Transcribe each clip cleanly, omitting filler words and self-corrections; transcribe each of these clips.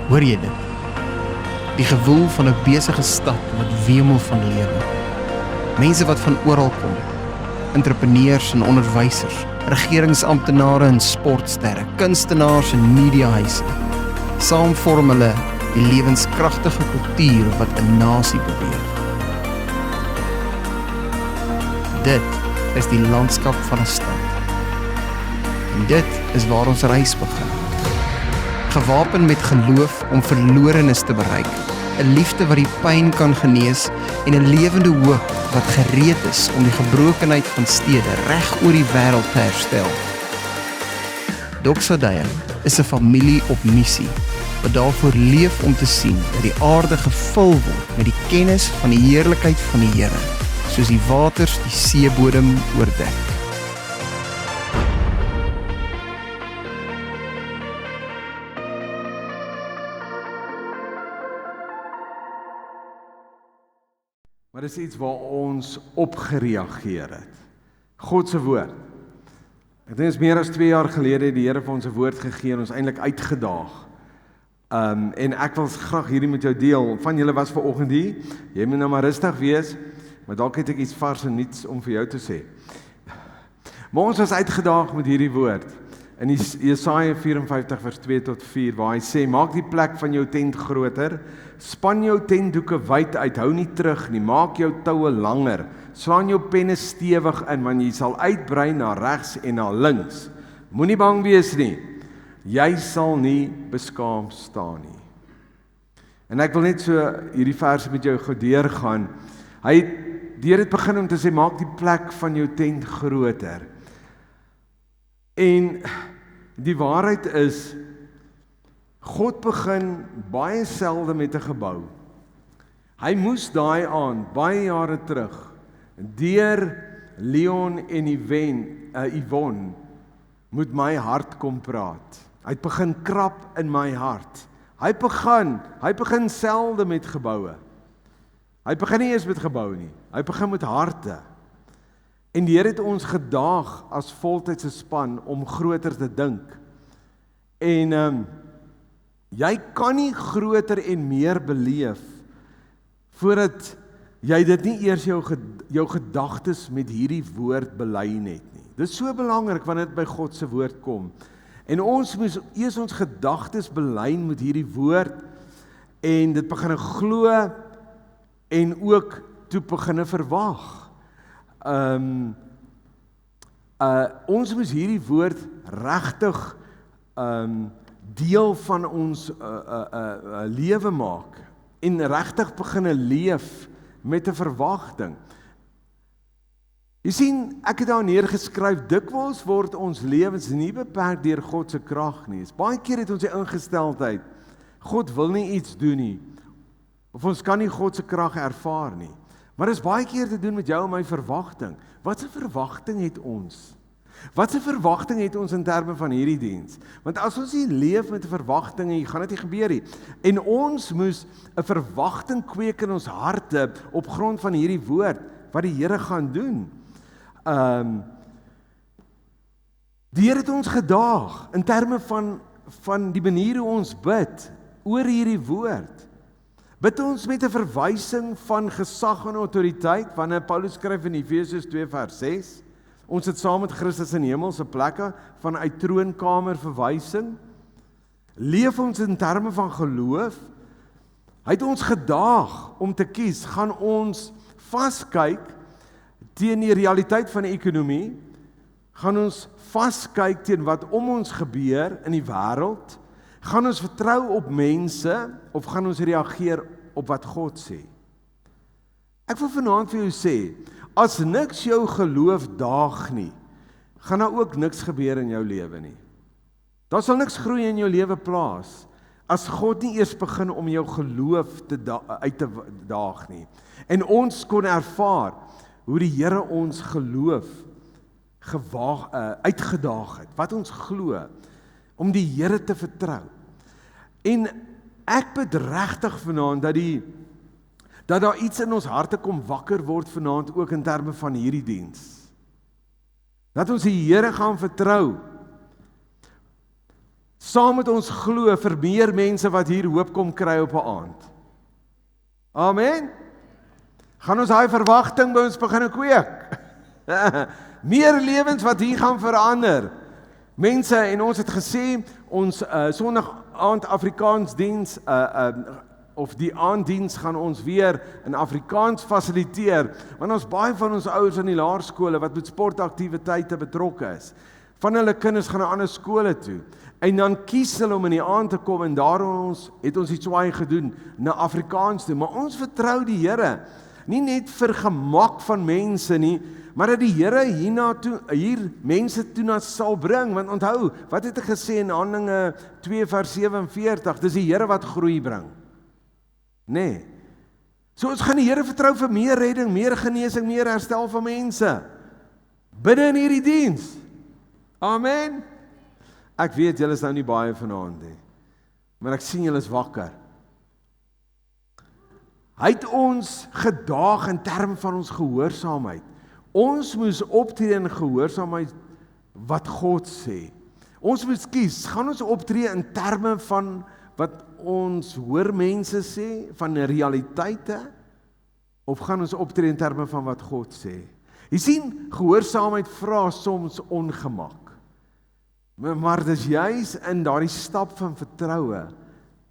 Hoor jy dit? Die gewoel van 'n besige stad wat wemel van lewe. Mense wat van oral kom. Entrepreneurs en onderwysers, regeringsamptenare en sportsterre, kunstenaars en mediahuise. Saam vorm hulle die lewenskragtige kultuur wat 'n nasie beweeg. Dit is die landskap van 'n stad. En dit is waar ons reis begin. Gewapen met geloof om verlorenes te bereik, 'n liefde wat die pyn kan genees en 'n lewende hoop wat gereed is om die gebrokenheid van stede reg oor die wêreld te herstel. Doxa Deo is 'n familie op missie wat daarvoor leef om te sien dat die aarde gevul word met die kennis van die heerlikheid van die Here, soos die waters die seebodem oordek. Maar dis iets waar ons op gereageer het. God se woord. Ek dink dit is meer as 2 jaar gelede het die Here vir ons 'n woord gegee en ons eintlik uitgedaag. En ek wil graag hierdie met jou deel. Van julle was vanoggend hier. Jy moet nou maar rustig wees, maar dalk het ek iets vars en nuuts om vir jou te sê. Maar ons was uitgedaag met hierdie woord. In Jesaja 54 vers 2 tot 4 waar hy sê, maak die plek van jou tent groter, span jou tentdoeke wyd uit, hou nie terug nie, maak jou toue langer, slaan jou penne stewig in, want jy sal uitbrei na regs en na links. Moenie bang wees nie, jy sal nie beskaam staan nie. En ek wil net so hierdie verse met jou deurgaan. Deur het begin om te sê, maak die plek van jou tent groter. En die waarheid is, God begin baie selde met 'n gebou. Hy moes daai aand, baie jare terug, deur Leon en Yvonne, moet my hart kom praat. Hy het begin krap in my hart. Hy begin selde met geboue. Hy begin nie eers met gebou nie, hy begin met harte. En die Here het ons gedaag as voltydse span om groter te dink. En jy kan nie groter en meer beleef voordat jy dit nie eers jou gedagtes met hierdie woord belyn het nie. Dit is so belangrik wanneer dit by God se woord kom. En ons moet eers ons gedagtes belyn met hierdie woord en dit begin glo en ook toe begin verwag. Ons moet hierdie woord regtig deel van ons lewe maak en regtig begin leef met 'n verwagting. Jy sien, ek het daar neergeskryf, dikwels word ons lewens nie beperk deur God se krag nie. Baie keer het ons die ingesteldheid, God wil nie iets doen nie, of ons kan nie God se krag ervaar nie. Maar dit is baie keer te doen met jou en my verwagting. Wat 'n verwagting het ons? Wat 'n verwagting het ons in terme van hierdie diens? Want as ons nie leef met 'n verwagting, gaan dit nie gebeur nie. En ons moes 'n verwagting kweek in ons harte op grond van hierdie woord wat die Here gaan doen. Die Here het ons gedaag in terme van die manier hoe ons bid oor hierdie woord. Bid ons met 'n verwysing van gesag en autoriteit, wanneer Paulus skryf in Efesiërs 2 vers 6, ons het saam met Christus in hemelse plekke, vanuit troonkamer verwysing. Leef ons in terme van geloof. Hy het ons gedaag om te kies, gaan ons vaskyk teen die realiteit van die ekonomie, gaan ons vaskyk teen wat om ons gebeur in die wêreld, gaan ons vertrou op mense, of gaan ons reageer op wat God sê? Ek wil vanaand vir jou sê, as niks jou geloof daag nie, gaan daar ook niks gebeur in jou lewe nie. Daar sal niks groei in jou lewe plaas, as God nie eers begin om jou geloof uit te daag nie. En ons kon ervaar, hoe die Here ons geloof uitgedaag het, wat ons glo, om die Here te vertrou. En ek bid regtig vanaand dat daar iets in ons harte kom wakker word vanaand ook in terme van hierdie diens. Dat ons die Here gaan vertrou. saam met ons glo vir meer mense wat hier hoop kom kry op 'n aand. Amen. Gaan ons daai verwagting by ons begin kweek. Meer lewens wat hier gaan verander. Mense, en ons het gesê, ons Sondag aand Afrikaans diens, of die aanddiens gaan ons weer in Afrikaans fasiliteer, want ons baie van ons ouers in die laerskole wat met sportaktiwiteite betrokke is. Van hulle kinders gaan na ander skole toe, en dan kies hulle om in die aand te kom, en daarom het ons die swaai gedoen na Afrikaans toe, maar ons vertrou die Here, nie net vir gemak van mense nie, maar dat die Here hier mense toe na sal bring, want onthou, wat het ek gesê in Handelinge 2 vers 47, dis die Here wat groei bring. Nee. So ons gaan die Here vertrou vir meer redding, meer genesing, meer herstel van mense, binne in hierdie diens. Amen. Ek weet, julle is nou nie baie vanaand nie, maar ek sien julle is wakker. Hy het ons gedaag in terme van ons gehoorsaamheid. Ons moes optree in gehoorsaamheid wat God sê. Ons moet kies, gaan ons optree in terme van wat ons hoor mense sê, van realiteite, of gaan ons optree in terme van wat God sê? Jy sien, gehoorsaamheid vra soms ongemak. Maar dis juis in daardie stap van vertroue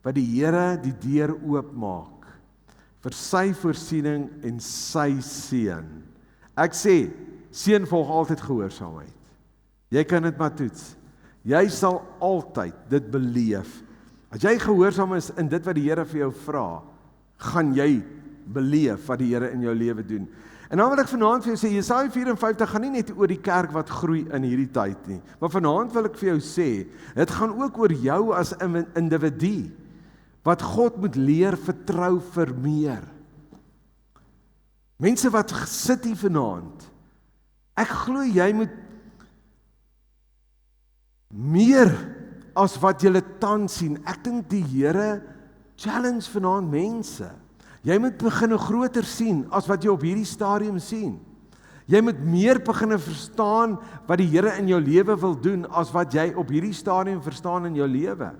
wat die Here die deur oopmaak vir sy voorsiening en sy seën. Ek sê, seën volg altyd gehoorsaamheid. Jy kan dit maar toets. Jy sal altyd dit beleef. As jy gehoorsaam is in dit wat die Here vir jou vra, gaan jy beleef wat die Here in jou lewe doen. En dan wil ek vanaand vir jou sê, Jesaja 54 gaan nie net oor die kerk wat groei in hierdie tyd nie, maar vanaand wil ek vir jou sê, dit gaan ook oor jou as 'n individu, wat God moet leer vertrou vir meer. Mense wat sit hier vanaand, ek glo jy moet meer as wat jy tans sien. Ek dink die Here challenge vanaand mense. Jy moet begin groter sien as wat jy op hierdie stadium sien. Jy moet meer begin verstaan wat die Here in jou lewe wil doen as wat jy op hierdie stadium verstaan in jou lewe.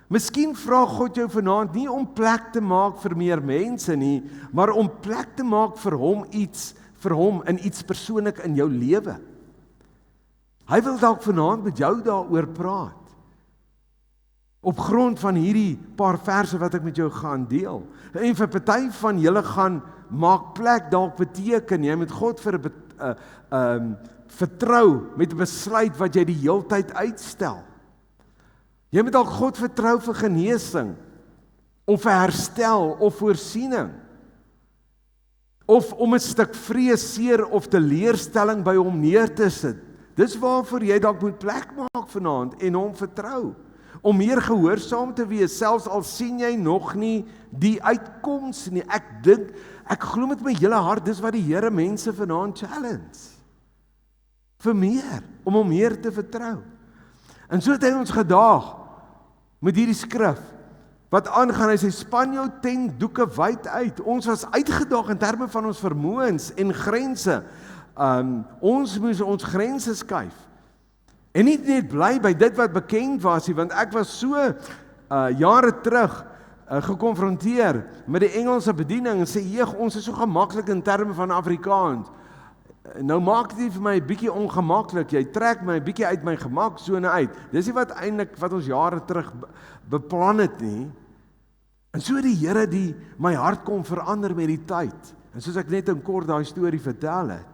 Miskien vra God jou vanaand nie om plek te maak vir meer mense nie, maar om plek te maak vir hom in iets persoonlik in jou lewe. Hy wil dalk vanaand met jou daaroor praat. Op grond van hierdie paar verse wat ek met jou gaan deel. En vir party van julle gaan maak plek dalk beteken, jy moet God vertrou met 'n besluit wat jy die heeltyd uitstel. Jy moet dalk God vertrou vir genesing, of vir herstel, of voorsiening. Of om 'n stuk vrees, seer of teleurstelling by hom neer te sit. Dis waarvoor jy dalk moet plek maak vanaand en hom vertrou. Om meer gehoorsaam te wees, selfs al sien jy nog nie die uitkoms nie. Ek glo met my hele hart, dis wat die Here mense vanaand challenge. Vir meer, om hom meer te vertrou. En so het hy ons gedaag met hierdie skrif, wat aangaan, hy sê, span jou tentdoeke wyd uit. Ons was uitgedaag in terme van ons vermoëns en grense. Ons moes ons grense skuif. En nie net bly by dit wat bekend was nie, want ek was so jare terug gekonfronteer met die Engelse bediening en sê, ons is so gemaklik in terme van Afrikaans. Nou maak dit vir my 'n bietjie ongemaklik, jy trek my 'n bietjie uit my gemaksone uit. Dis nie wat eintlik wat ons jare terug beplan het nie. En so die Here my hart kom verander met die tyd. En soos ek net in kort daai storie vertel het.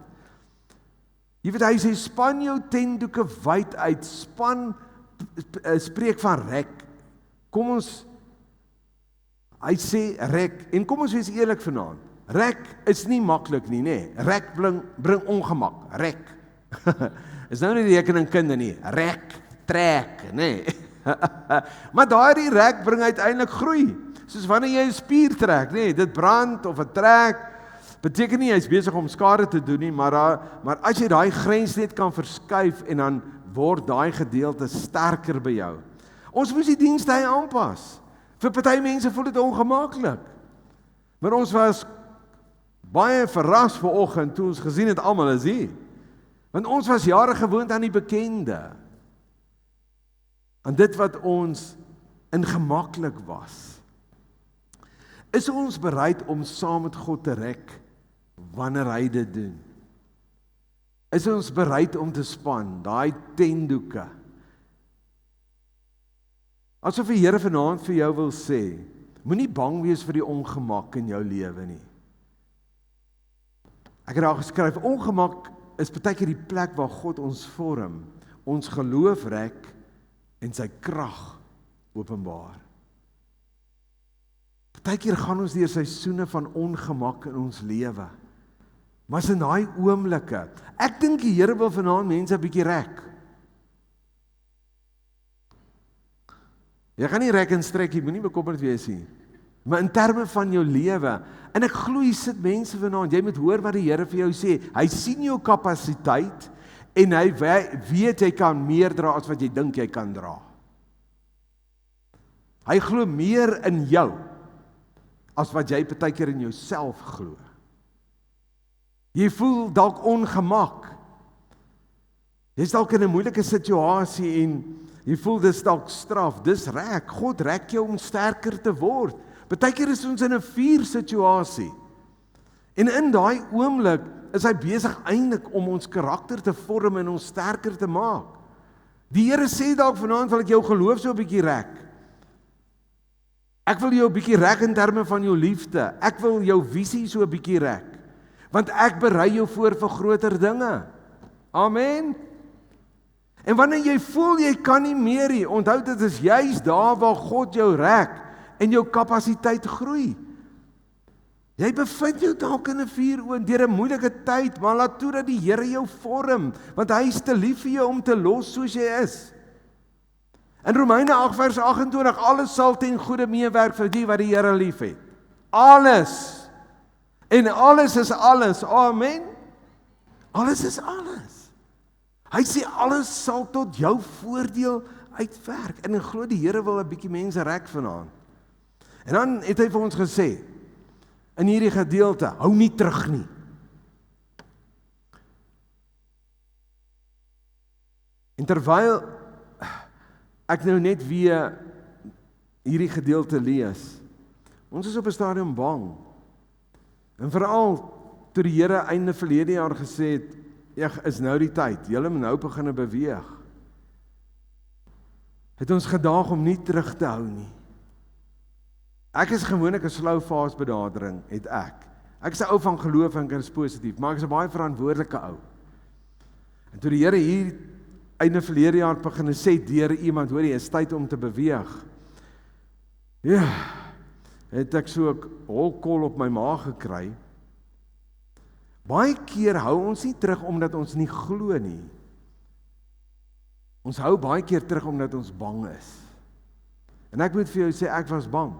Jy weet, hy sê, span jou tentdoeke wyd uit, spreek van rek. Hy sê rek, en kom ons wees eerlik vanaand, rek is nie maklik nie, nê? Rek bring ongemak, rek. Is nou nie die rekeningkunde nie, rek, trek, nê? Maar daardie rek bring uiteindelik groei, soos wanneer jy 'n spier trek, nê? Dit brand of 'n trek, beteken nie hy is besig om skade te doen nie, maar as jy daai grens net kan verskuif en dan word daai gedeelte sterker by jou. Ons moes die dienstye aanpas. Vir party mense voel dit ongemaklik. Maar ons was baie verras vanoggend toe ons gesien het almal is hier. Want ons was jare gewoond aan die bekende. aan dit wat ons in gemaklik was. Is ons bereid om saam met God te rek wanneer hy dit doen? Is ons bereid om te span, daai tendoeke? Asof die Here vanaand vir jou wil sê, moenie bang wees vir die ongemak in jou lewe nie. Ek het daar geskryf, ongemak is baie keer die plek waar God ons vorm, ons geloof rek en sy krag openbaar. Baie keer gaan ons deur seisoene van ongemak in ons lewe. Maar is in daai oomblikke, ek dink die Here wil vanaand mense 'n bietjie rek. Jy gaan nie rek en strek, jy moenie bekommerd wees nie. Maar in terme van jou lewe, en ek glo jy sit mense vanaand, jy moet hoor wat die Here vir jou sê. Hy sien jou kapasiteit en hy weet jy kan meer dra as wat jy dink jy kan dra. Hy glo meer in jou as wat jy baie keer in jouself glo. Jy voel dalk ongemak. Jy's dalk in 'n moeilike situasie en jy voel dis dalk straf. Dis rek. God rek jou om sterker te word. Baie keer is ons in 'n vuursituasie. En in daai oomblik is hy besig eintlik om ons karakter te vorm en ons sterker te maak. Die Here sê dalk vanaand wil ek jou geloof so 'n bietjie rek. Ek wil jou 'n bietjie rek in terme van jou liefde. Ek wil jou visie so 'n bietjie rek. Want ek berei jou voor vir groter dinge. Amen. En wanneer jy voel jy kan nie meer nie, onthou dit is juist daar waar God jou rek en jou kapasiteit groei. Jy bevind jou dalk in 'n vuuroond deur 'n moeilike tyd, maar laat toe dat die Here jou vorm, want hy is te lief vir jou om te los soos jy is. In Romeine 8 vers 28, alles sal ten goeie meewerk vir die wat die Here liefhet. Alles. En alles is alles. Amen. Alles is alles. Hy sê alles sal tot jou voordeel uitwerk. En ek glo die Here wil 'n bietjie mense rek vanaand. En dan het hy vir ons gesê in hierdie gedeelte, hou nie terug nie. En terwyl ek nou net weer hierdie gedeelte lees, ons is op 'n stadium bang. En veral toe die Here einde verlede jaar gesê het, is nou die tyd, julle moet nou begin beweeg. Het ons gedaag om nie terug te hou nie. Ek is gewoonlik 'n slow fast benadering, het ek. Ek is 'n ou van geloof en ek is positief, maar ek is 'n baie verantwoordelike ou. En toe die Here hier einde verlede jaar begin sê deur iemand, hoor jy, is tyd om te beweeg. Ja, het ek so 'n holkol op my maag gekry. Baie keer hou ons nie terug omdat ons nie glo nie. Ons hou baie keer terug omdat ons bang is. En ek moet vir jou sê, ek was bang.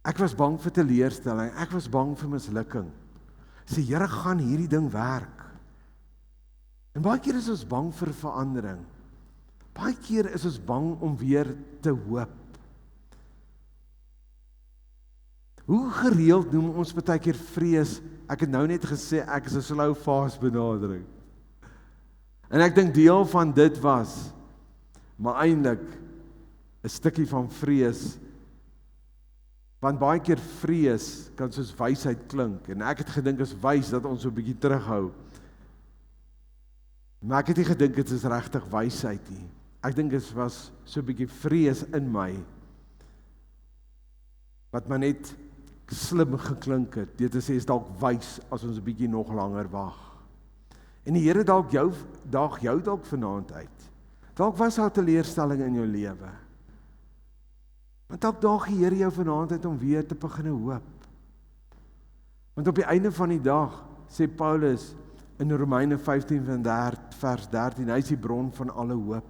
Ek was bang vir teleurstelling, ek was bang vir mislukking. Sê, Here, gaan hierdie ding werk? En baie keer is ons bang vir verandering. Baie keer is ons bang om weer te hoop. Hoe gereeld noem ons baie keer vrees? Ek het nou net gesê, ek is 'n slow fast benadering. En ek dink deel van dit was, maar eintlik 'n stukkie van vrees. Want baie keer vrees kan soos wysheid klink. En ek het gedink is wys dat ons so 'n bietjie terughou. Maar ek het nie gedink dit is regtig wysheid nie. Ek dink dit was so 'n bietjie vrees in my, wat maar net slim geklink het. Dit is dalk wys as ons 'n bietjie nog langer wag. En die Here daag jou dalk vanaand uit. Dalk was daar teleurstelling in jou lewe. Want dalk daag die Here jou vanaand uit om weer te begin hoop. Want op die einde van die dag, sê Paulus in Romeine 15 vers 13, hy is die bron van alle hoop.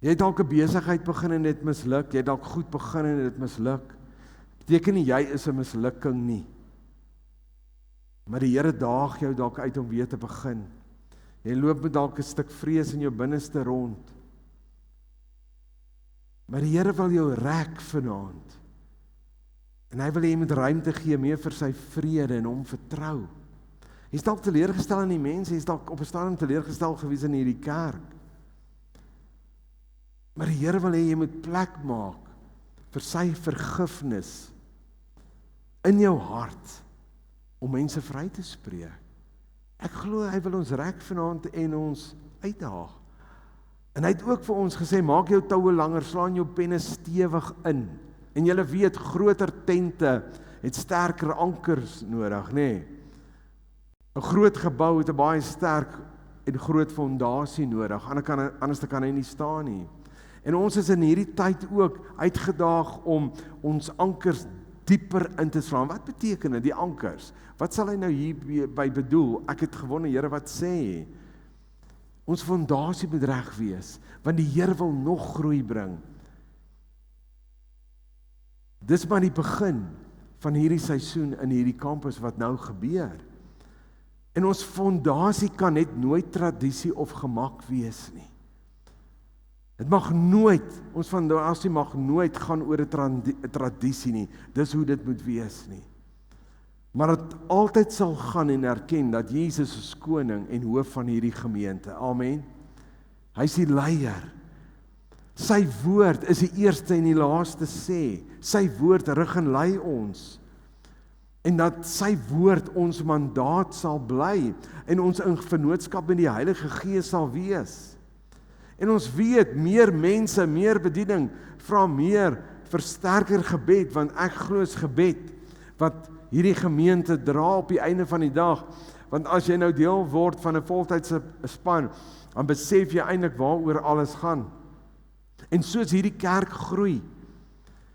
Jy het dalk 'n besigheid begin en dit misluk, jy het dalk goed begin en dit misluk. Beteken nie jy is 'n mislukking nie. Maar die Here daag jou dalk uit om weer te begin. Jy loop met dalk 'n stuk vrees in jou binneste rond. Maar die Here wil jou rek vanaand. En hy wil jy met ruimte gee meer vir sy vrede en hom vertrou. Jy is dalk teleurgestel in die mense, jy is dalk op 'n stadium teleurgestel gewees in hierdie kerk. Maar die Here wil hê jy moet plek maak vir sy vergifnis in jou hart om mense vry te spreek. Ek glo hy wil ons rek vanaand en ons uitdaag. En hy het ook vir ons gesê, maak jou toue langer, slaan jou penne stewig in. En julle weet, groter tente het sterker ankers nodig, nê? 'n Groot gebou het 'n baie sterk en groot fondasie nodig, anders kan hy nie staan nie. En ons is in hierdie tyd ook uitgedaag om ons ankers dieper in te slaan. Wat beteken dit, die ankers? Wat sal hy nou hierby bedoel? Ek het gewonder, Here, wat sê hy? Ons fondasie moet reg wees, want die Here wil nog groei bring. Dis maar die begin van hierdie seisoen in hierdie kampus wat nou gebeur. En ons fondasie kan net nooit tradisie of gemak wees nie. Dit mag nooit, ons fondasie mag nooit gaan oor 'n tradisie nie. Dis hoe dit moet wees nie. Maar dit altyd sal gaan en erken dat Jesus is koning en hoof van hierdie gemeente. Amen. Hy is die leier. Sy woord is die eerste en die laaste sê. Sy woord rig en lei ons. En dat sy woord ons mandaat sal bly en ons in vennootskap met die Heilige Gees sal wees. En ons weet, meer mense, meer bediening, vra meer, versterker gebed, want ek glo is gebed, wat hierdie gemeente dra op die einde van die dag, want as jy nou deel word van 'n voltydse span, dan besef jy eintlik waaroor alles gaan. En soos hierdie kerk groei,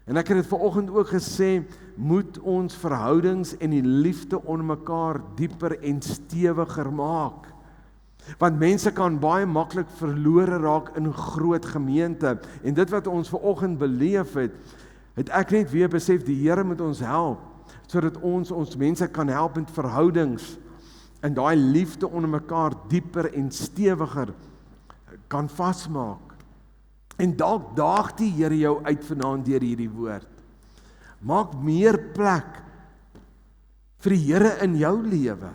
en ek het dit vanoggend ook gesê, moet ons verhoudings en die liefde onder mekaar dieper en stewiger maak. Want mense kan baie maklik verlore raak in groot gemeente, en dit wat ons vanoggend beleef het ek net weer besef, die Here moet ons help, sodat ons mense kan help met verhoudings, en daai liefde onder mekaar dieper en stewiger kan vasmaak. En dalk daag die Here jou uit vanaand deur hierdie woord. Maak meer plek vir die Here in jou lewe.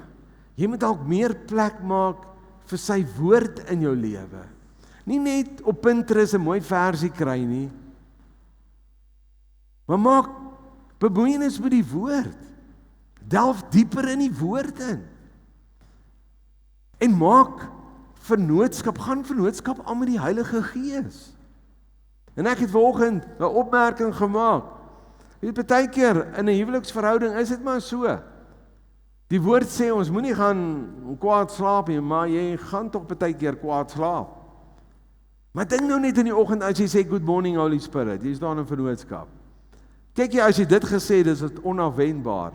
Jy moet dalk meer plek maak vir sy woord in jou lewe. Nie net op Pinterest 'n mooi versie kry nie, maar maak bemoeienis met die woord. Delf dieper in die woord in. En maak gaan vennootskap aan met die Heilige Gees. En ek het vanoggend 'n opmerking gemaak. Jy weet, partykeer in 'n huweliksverhouding is dit maar so. Die woord sê ons moenie gaan kwaad slaap nie, maar jy gaan tog partykeer kwaad slaap. Maar dink nou net in die oggend as jy sê good morning Holy Spirit, jy is daar in vennootskap. Kyk jy, as jy dit gesê het, is dit onafwendbaar.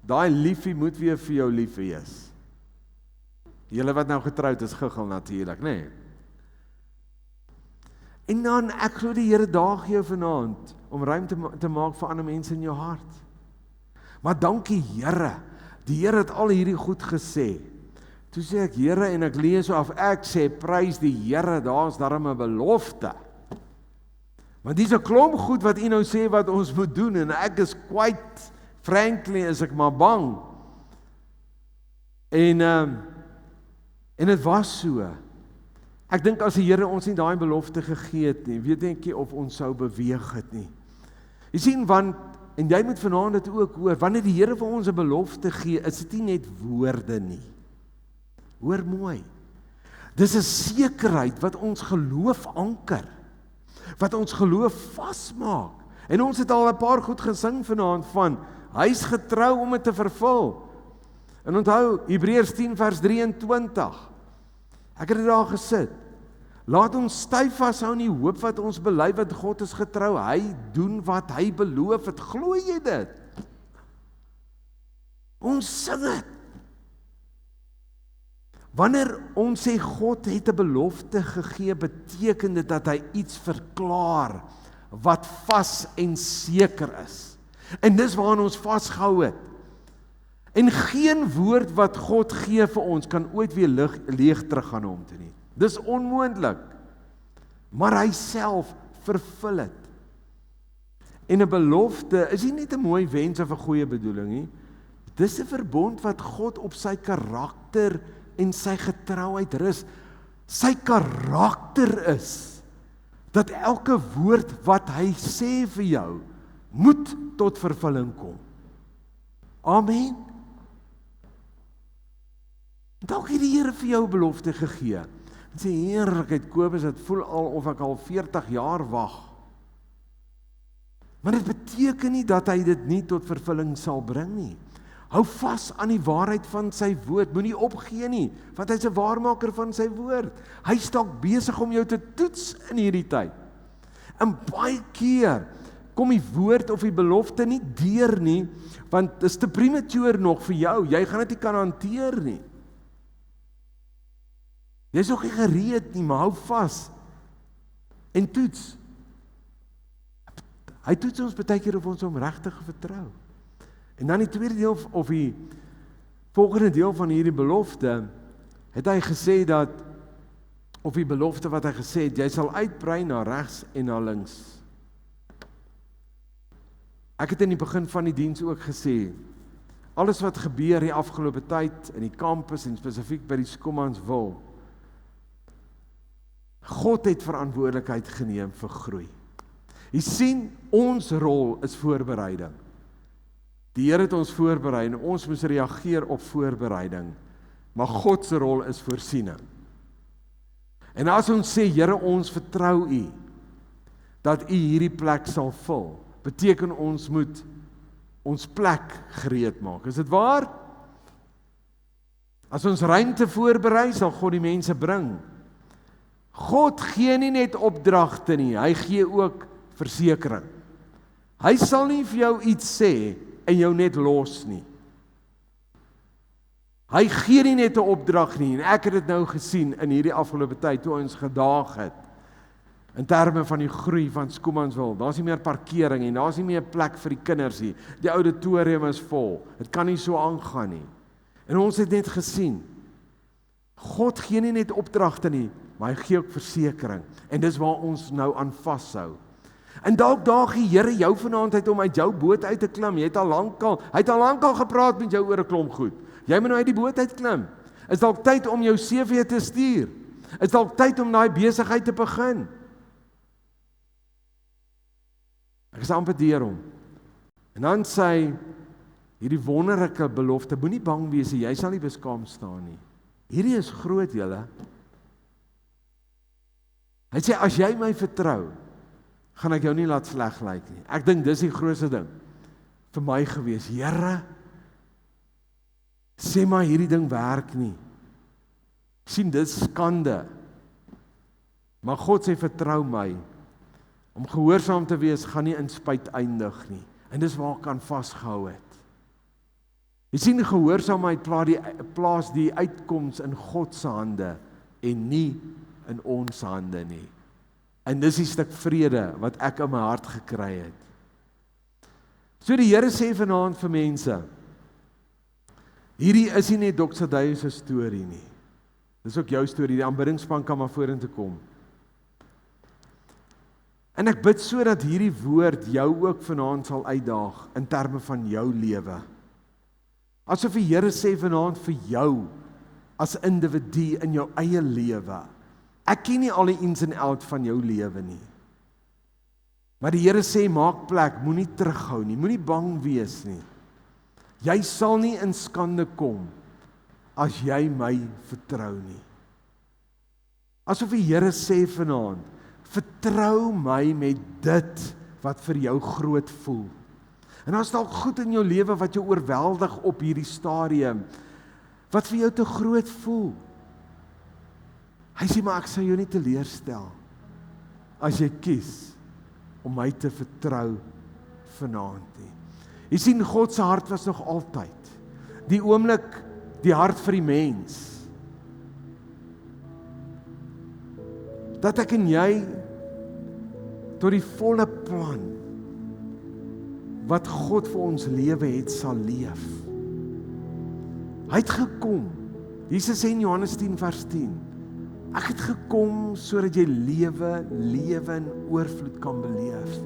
Daai liefie moet weer vir jou lief wees. Julle wat nou getroud is, giggel natuurlik, nê? Nee. En dan, ek glo die Here daag jou vanaand om ruimte te maak vir ander mense in jou hart. Maar dankie Here, die Here het al hierdie goed gesê. Toe sê ek, Here, en ek lees af, ek sê, prys die Here, daar is daarom 'n belofte. Want dis 'n klomp goed wat U nou sê wat ons moet doen, en ek is quite frankly, is ek maar bang. En dit was so. Ek dink as die Here ons nie daai belofte gegee het nie, weet ek nie of ons sou beweeg het nie. Jy sien, want, en jy moet vanaand dit ook hoor, wanneer die Here vir ons 'n belofte gee, is dit nie net woorde nie. Hoor mooi. Dis 'n sekerheid wat ons geloof anker, wat ons geloof vasmaak. En ons het al 'n paar goed gesing vanaand van, hy is getrou om dit te vervul. En onthou, Hebreërs 10 vers 23. Ek het dit daar gesit. Laat ons styf vashou in die hoop wat ons bely, want God is getrou. Hy doen wat hy beloof het. Glo jy dit? Ons sing dit. Wanneer ons sê God het 'n belofte gegee, beteken dit dat hy iets verklaar wat vas en seker is. En dis waaraan ons vasgehou het. En geen woord wat God gee vir ons kan ooit weer leeg terug gaan hom toe nie. Dis onmoontlik. Maar hy self vervul dit. En 'n belofte is nie net 'n mooi wens of 'n goeie bedoeling nie. Dis 'n verbond wat God op sy karakter en sy getrouheid rus. Sy karakter is dat elke woord wat hy sê vir jou, moet tot vervulling kom. Amen. Dalk het die Here vir jou 'n belofte gegee. En sê, heerlikheid, Kobus, dit voel al of ek al 40 jaar wag. Maar dit beteken nie dat hy dit nie tot vervulling sal bring nie. Hou vas aan die waarheid van sy woord, moenie opgee nie, want hy is 'n waarmaker van sy woord. Hy is dalk besig om jou te toets in hierdie tyd. En baie keer kom die woord of die belofte nie deur nie, want dit is te prematuur nog vir jou, jy gaan dit nie kan hanteer nie. Jy is nog nie gereed nie, maar hou vas en toets. Hy toets ons baie keer of ons hom regtig vertrou. En dan die tweede deel of die volgende deel van hierdie belofte, het hy gesê dat, of die belofte wat hy gesê het, jy sal uitbrei na regs en na links. Ek het in die begin van die diens ook gesê, alles wat gebeur die afgelope tyd in die kampus en spesifiek by die Schoemanswil, God het verantwoordelikheid geneem vir groei. Jy sien, ons rol is voorbereiding. Die Here het ons voorberei en ons moes reageer op voorbereiding. Maar God se rol is voorsiening. En as ons sê, Here, ons vertrou U, dat U hierdie plek sal vul, beteken ons moet ons plek gereed maak. Is dit waar? As ons ruimte voorberei, sal God die mense bring. God gee nie net opdragte nie, hy gee ook versekering. Hy sal nie vir jou iets sê en jou net los nie. Hy gee nie net 'n opdrag nie, en ek het dit nou gesien in hierdie afgelope tyd, toe ons gedaag het, in terme van die groei van Schoemanswil. Daar's nie meer parkering en daar's nie meer plek vir die kinders nie. Die auditorium is vol. Dit kan nie so aangaan nie. En ons het net gesien, God gee nie net opdragte nie, maar hy gee ook versekering. En dis waar ons nou aan vashou. En dalk daag die Here jou vanaand uit om uit jou boot uit te klim. Hy het al lankal gepraat met jou oor 'n klomp goed. Jy moet nou uit die boot uit klim. Is dalk tyd om jou CV te stuur. Is dalk tyd om daai besigheid te begin. Ek is amper deur hom. En dan sê hy, hierdie wonderlike belofte, moenie bang wees, jy sal nie beskaam staan nie. Hierdie is groot, julle. Hy sê, as jy my vertrou, gaan ek jou nie laat sleg lyk nie. Ek dink dis die grootste ding vir my gewees. Here, sê maar hierdie ding werk nie. Sien, dit is skande. Maar God sê, vertrou my. Om gehoorsaam te wees, gaan nie in spyt eindig nie. En dis waar ek kan vasgehou het. Jy sien, gehoorsaamheid plaas die uitkoms in God se hande en nie in ons hande nie. En dis die stuk vrede wat ek in my hart gekry het. So die Here sê vanaand vir mense, hierdie is nie net Dr. Sadeu se storie nie. Dis ook jou storie, die aanbiddingspan kan maar vorentoe kom. En ek bid so dat hierdie woord jou ook vanaand sal uitdaag in terme van jou lewe. Asof die Here sê vanaand vir jou as individu in jou eie lewe. Ek ken nie al die ins en outs van jou lewe nie. Maar die Here sê, maak plek, moenie terughou nie, moenie bang wees nie. Jy sal nie in skande kom as jy my vertrou nie. Asof die Here sê vanaand, vertrou my met dit wat vir jou groot voel. En as dalk goed in jou lewe wat jou oorweldig op hierdie stadium, wat vir jou te groot voel. Hy sê, maar ek sal jou nie teleurstel as jy kies om my te vertrou vanaand nie. Jy sien, God se hart was nog altyd die oomblik die hart vir die mens. Dat ek en jy tot die volle plan wat God vir ons lewe het sal leef. Hy het gekom. Jesus sê in Johannes 10 vers 10, ek het gekom sodat jy lewe in oorvloed kan beleef.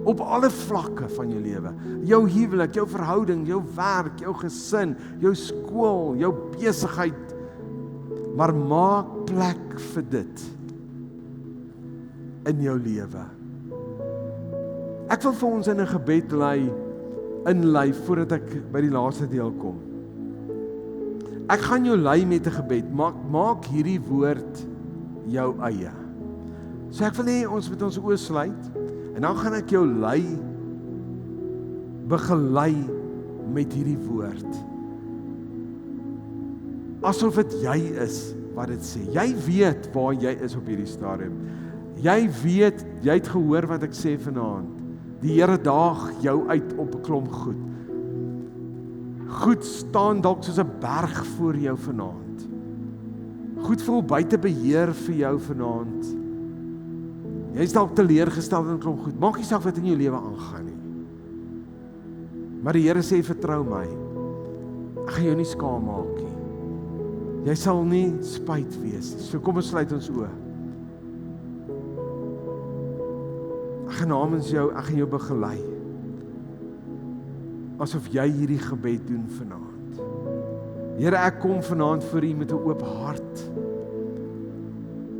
Op alle vlakke van jou lewe. Jou huwelik, jou verhouding, jou werk, jou gesin, jou skool, jou besigheid. Maar maak plek vir dit. in jou lewe. Ek wil vir ons in 'n gebed inlei voordat ek by die laaste deel kom. Ek gaan jou lei met 'n gebed. Maak hierdie woord jou eie. So ek wil hê ons moet ons oë sluit en dan gaan ek jou begelei met hierdie woord. Asof dit jy is wat dit sê. Jy weet waar jy is op hierdie stadium. Jy weet, jy het gehoor wat ek sê vanaand. Die Here daag jou uit op 'n klomp goed. Goed staan dalk soos 'n berg voor jou vanaand. Goed voel buite beheer vir jou vanaand. Jy is dalk teleurgestel in 'n klomp goed. Maak nie saak wat in jou lewe aangaan nie. Maar die Here sê, vertrou my. Ek gaan jou nie skaam maak nie. Jy sal nie spyt wees nie. So kom ons sluit ons oë. Ek gaan namens jou, ek gaan jou begelei. Asof jy hierdie gebed doen vanaand. Here, ek kom vanaand voor U met 'n oop hart.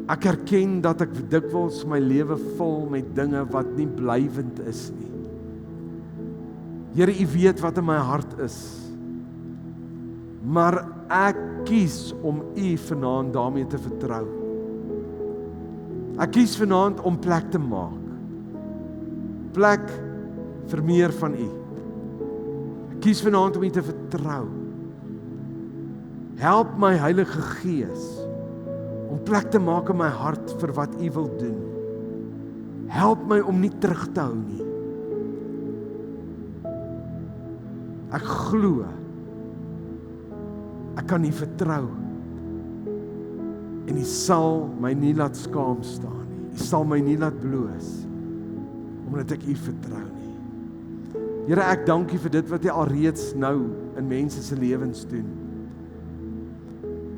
Ek erken dat ek dikwels my lewe vul met dinge wat nie blywend is nie. Here, U weet wat in my hart is. Maar ek kies om U vanaand daarmee te vertrou. Ek kies vanaand om plek te maak. Plek vir meer van U. Ek kies vanaand om U te vertrou. Help my Heilige Gees om plek te maak in my hart vir wat U wil doen. Help my om nie terug te hou nie. Ek glo. Ek kan U vertrou. En U sal my nie laat skaam staan nie. U sal my nie laat bloos, omdat ek U vertrou nie. Here, ek dank U vir dit wat U alreeds nou in mense se lewens doen.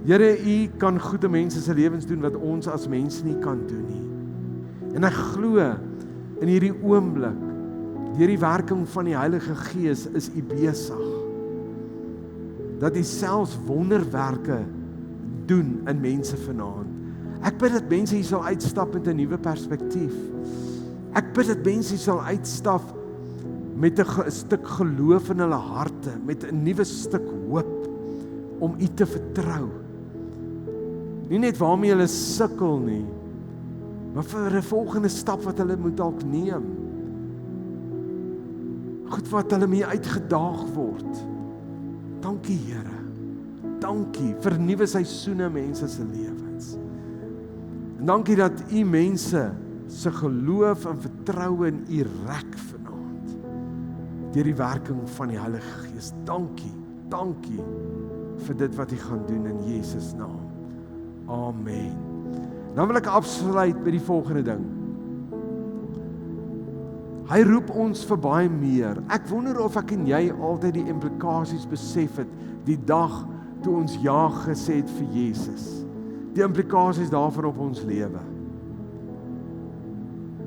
Here, U kan goed in mense se lewens doen wat ons as mense nie kan doen nie. En ek glo in hierdie oomblik, deur die werking van die Heilige Gees is U besig. Dat U selfs wonderwerke doen in mense vanaand. Ek bid dat mense hier sal uitstap met 'n nuwe perspektief. Ek bid dat mense hier sal uitstap met 'n stuk geloof in hulle harte, met 'n nuwe stuk hoop om U te vertrou. Nie net waarmee hulle sukkel nie, maar vir 'n volgende stap wat hulle moet dalk neem. Goed wat hulle mee uitgedaag word. Dankie Here. Dankie vir nuwe seisoene mense se lewens. En dankie dat U mense se geloof en vertroue in U rek vanaand. Deur die werking van die Heilige Gees. Dankie. Dankie vir dit wat U gaan doen in Jesus naam. Amen. Dan wil ek afsluit met die volgende ding. Hy roep ons vir baie meer. Ek wonder of ek en jy altyd die implikasies besef het die dag toe ons ja gesê het vir Jesus. Die implikasies daarvan op ons lewe.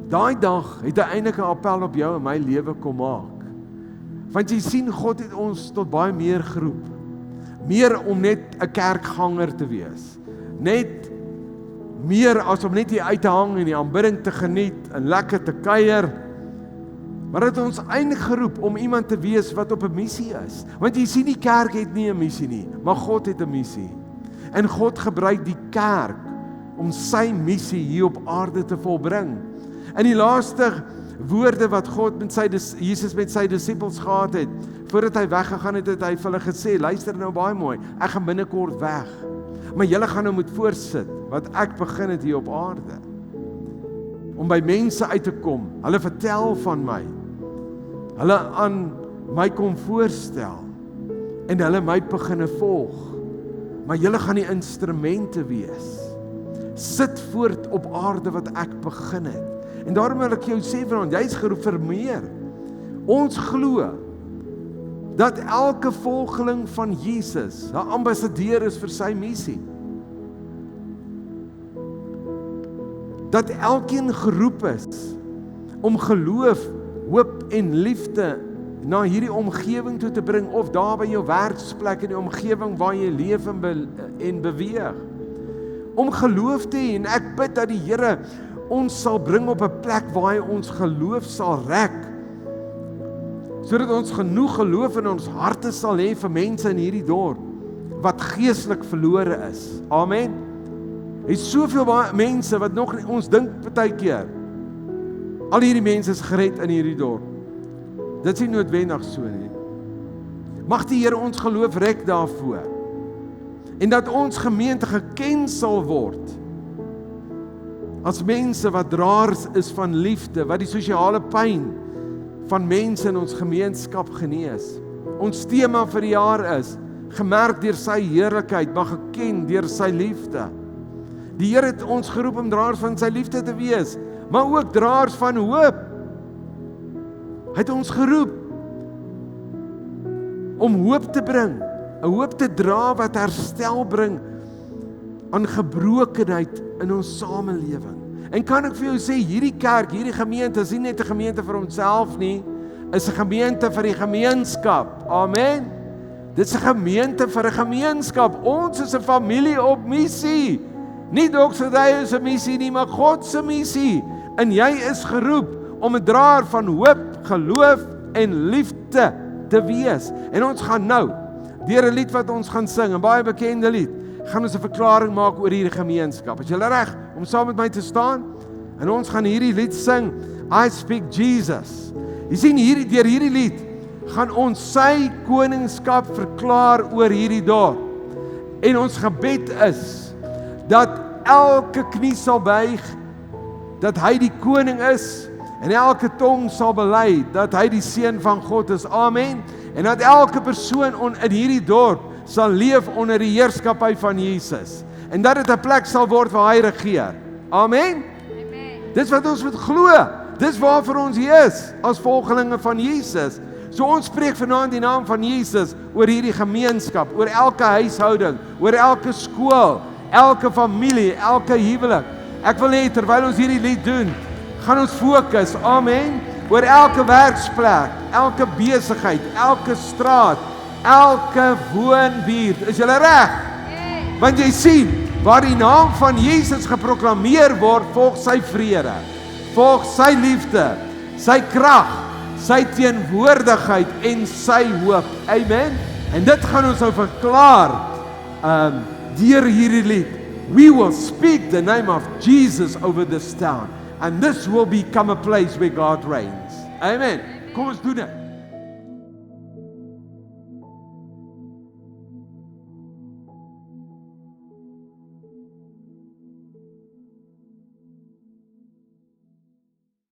Daai dag het hy eintlik 'n appel op jou en my lewe kom maak. Want jy sien, God het ons tot baie meer geroep. Meer om net 'n kerkganger te wees. Net meer as om net hier uit te hang en die aanbidding te geniet en lekker te kuier. Maar het ons eintlik geroep om iemand te wees wat op 'n missie is. Want jy sien, die kerk het nie 'n missie nie, maar God het 'n missie. En God gebruik die kerk om sy missie hier op aarde te volbring. In die laaste woorde wat Jesus met sy disippels gehad het, voordat hy weggegaan het, het hy vir hulle gesê, luister nou baie mooi, ek gaan binnekort weg. Maar julle gaan nou moet voortsit wat ek begin het hier op aarde. Om by mense uit te kom, hulle vertel van my. Hulle aan my kom voorstel en hulle my beginne volg. Maar julle gaan die instrumente wees. Sit voort op aarde wat ek begin het. En daarom wil ek jou sê vanaand, jy is geroep vir meer. Ons glo dat elke volgeling van Jesus 'n ambassadeur is vir sy missie. Dat elkeen geroep is om geloof, hoop en liefde na hierdie omgewing toe te bring, of daar by jou werksplek in die omgewing waar jy leef en beweeg. Om geloof te hê, en ek bid dat die Here ons sal bring op 'n plek waar hy ons geloof sal rek, sodat ons genoeg geloof in ons harte sal hê vir mense in hierdie dorp wat geestelik verlore is. Amen. Hy is soveel mense wat nog nie, ons dink partykeer, al hierdie mense is gered in hierdie dorp. Dit is nie noodwendig so nie. Mag die Here ons geloof rek daarvoor. En dat ons gemeente geken sal word as mense wat draers is van liefde, wat die sosiale pyn van mense in ons gemeenskap genees. Ons tema vir die jaar is, gemerk deur sy heerlikheid, maar geken deur sy liefde. Die Here het ons geroep om draers van sy liefde te wees, maar ook draers van hoop. Hy het ons geroep om hoop te bring, 'n hoop te dra wat herstel bring aan gebrokenheid in ons samelewing. En kan ek vir jou sê, hierdie kerk, hierdie gemeente is nie net 'n gemeente vir homself nie, is 'n gemeente vir die gemeenskap. Amen. Dit is 'n gemeente vir 'n gemeenskap. Ons is 'n familie op missie. Nie Doxodai is 'n missie nie, maar God se missie. En jy is geroep om 'n draer van hoop, geloof en liefde te wees. En ons gaan nou, deur 'n lied wat ons gaan sing, 'n baie bekende lied, gaan ons 'n verklaring maak oor hierdie gemeenskap. Is julle reg om saam met my te staan? En ons gaan hierdie lied sing, I Speak Jesus. Jy sien, deur hierdie lied gaan ons sy koningskap verklaar oor hierdie dorp. En ons gebed is dat elke knie sal buig, dat hy die koning is, en elke tong sal bely dat hy die seun van God is. Amen. En dat elke persoon in hierdie dorp sal leef onder die heerskappy van Jesus. En dat dit 'n plek sal word waar hy regeer. Amen. Dis wat ons moet glo. Dis waarvoor ons hier is, as volgelinge van Jesus. So ons spreek vanaand die naam van Jesus oor hierdie gemeenskap, oor elke huishouding, oor elke skool, elke familie, elke huwelik. Ek wil hê terwyl ons hierdie lied doen, gaan ons fokus, amen, oor elke werksplek, elke besigheid, elke straat, elke woonbuurt. Is julle reg? Want jy sien, waar die naam van Jesus geproklameer word, volg sy vrede, volg sy liefde, sy krag, sy teenwoordigheid en sy hoop. Amen. En dit gaan ons nou verklaar deur hierdie lied. We will speak the name of Jesus over this town. And this will become a place where God reigns. Amen. Kom ons doen dit.